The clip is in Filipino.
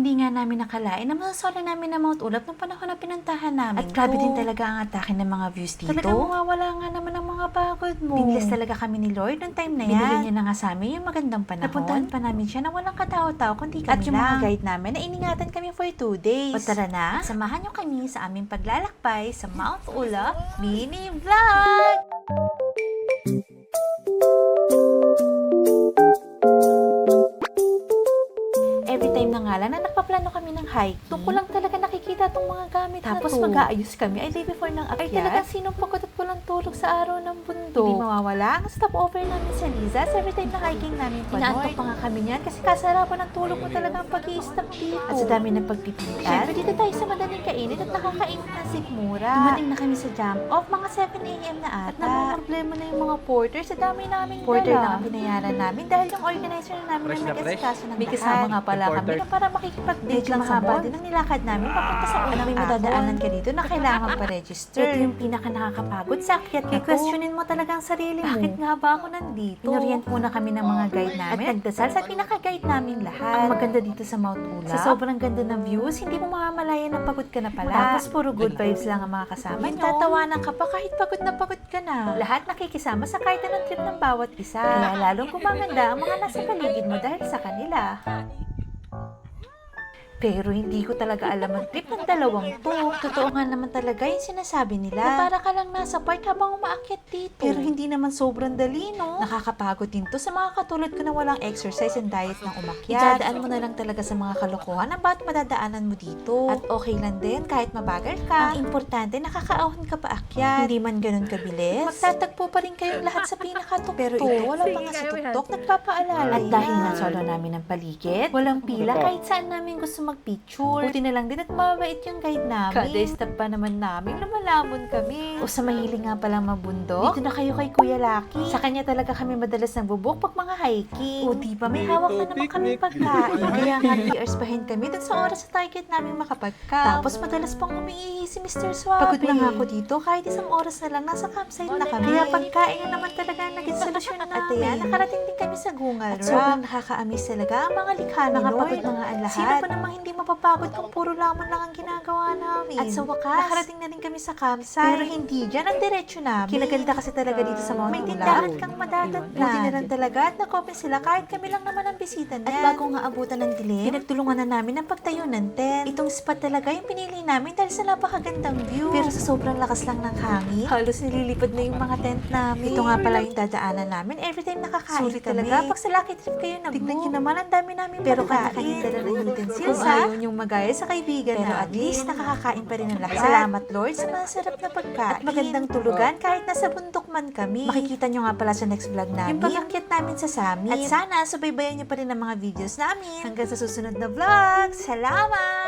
hindi nga namin nakalain na masasolo namin ng Mount Ulap nung panahon na pinuntahan namin. At grabe din talaga ang atake ng mga views dito. Talagang mawawala nga naman ang mga pagod mo. Biglas talaga kami ni Lord noong time na yan. Binigyan niya na nga sa amin yung magandang panahon. Napuntahan pa namin siya na walang katao-tao kundi kami lang. At yung mga guide namin na iningatan kami for 2 days. O tara na, samahan niyo kami sa aming paglalakbay sa Mount Ulap Mini Vlog! Every time na nga lang na nagpaplano kami ng hike, doon ko lang talaga nakikita itong mga gamit tapos na to. Mag-aayos kami ay day before ng akyat. Ay talagang sinong pagod at walang tulog sa araw ng bundok. Hindi mawawala ang stopover namin sa Liza every time na hiking namin pa. Inaantok pa nga kami niyan kasi kasarapan ng tulog mo talaga ang pag-i-stop dito. At sa dami ng pagpipilian, syempre dito tayo sa madaling kainit at nakakainit na sikmura. Dumating na kami sa jump off mga 7 a.m. na ata. At namumroblema na yung mga porter sa dami naming porter na ang binayaran namin dahil yung organizer na namin na nag-asikaso ng may kasama nga pala kami na para makikipag-date lang sa mall. Din ang nilakad namin papunta sa unang may madadaanan ka dito na kailangan magpa-register. Ito yung pinaka nakakapagod sa akyat na questionin mo talaga ang sarili mo. Bakit nga ba ako nandito? Inorient muna kami ng mga guide namin at nagdasal sa pinaka-guide namin lahat. Ang maganda dito sa Mount Ulap, sa sobrang ganda ng views, hindi mo mamamalayan na pagod ka na pala. Tapos puro good vibes lang ang mga kasama nyo. Tatawanan ka pa kahit pagod ka na. Lahat nakikisama sa karta ng trip ng bawat isa. Kaya lalong gumaganda ang mga nasa paligid mo dahil sa kanila. Pero hindi ko talaga alam ang trip ng dalawang to. Totoo nga naman talaga yung sinasabi nila. Na para ka lang nasa park habang umaakyat dito. Pero hindi naman sobrang dali, no? Nakakapagod din to sa mga katulad ko na walang exercise and diet ng umakyat. Idadaan mo na lang talaga sa mga kalokohan na ba't madadaanan mo dito. At okay lang din kahit mabagal ka. Ang importante, nakakaahon ka pa akyat. Hindi man ganun kabilis. Magtatagpo pa rin kayong lahat sa pinakatuktok. Pero ito, wala pa nga sa tuktok, nagpapaalala. At dahil na solo namin ang paligid, walang pila kahit saan namin gusto mag-picture. Buti na lang din at mabait yung guide namin. Kada stop pa naman namin, lumalamon kami. O sa mahiling nga palang mabundok, dito na kayo kay Kuya Lucky. Sa kanya talaga kami madalas nagbubuk pag mga hiking. O diba, may hawak na naman kami pagkain. Kaya nga 3 hours behind kami dun sa oras sa target namin makapag-camp. Tapos madalas pang umiihi si Mr. Suave. Pagod na nga ako dito, kahit isang oras na lang, nasa campsite na kami. Kaya pagkain na naman talaga naging solusyon namin. At ayan, nakarating din kami sa Gungal Rock. At sobrang nakaka-amaze talaga ang mga likha ni Lord. Nakapagod na nga ang lahat. Sino pa namang hindi mapapagod kung puro lamon lang ang ginagawa namin. At sa wakas, nakarating na rin kami sa campsite. Pero hindi dyan ang diretsyo namin. Kinaganda kasi talaga dito sa Mount Ulap. May tindahan kang madadatnan. Buti na lang talaga at nag-open sila kahit kami lang naman ang bisita niyan. At bago nga abutan ng dilim, pinagtulungan na namin ang pagtayo ng tent. Itong spot talaga yung pinili namin dahil sa napakagandang view. Pero sa sobrang lakas lang ng hangin, halos nililipad na yung mga tent namin. Ito nga pala yung dadaanan namin. Every time nakakain sulit talaga. Pag sa lucky trip kayo na tignan nyo naman, ang dami namin pero kanya-kanya dala ng utensils ha. Yung magaya sa kaibigan pero at least nakakakain pa rin ang lahat. Salamat Lord sa masarap na pagkain. At magandang tulugan kahit nasa bundok man kami. Makikita nyo nga pala sa next vlog namin yung pag-akyat namin sa summit. At sana subaybayan nyo pa rin ang mga videos namin. Hanggang sa susunod na vlog. Salamat!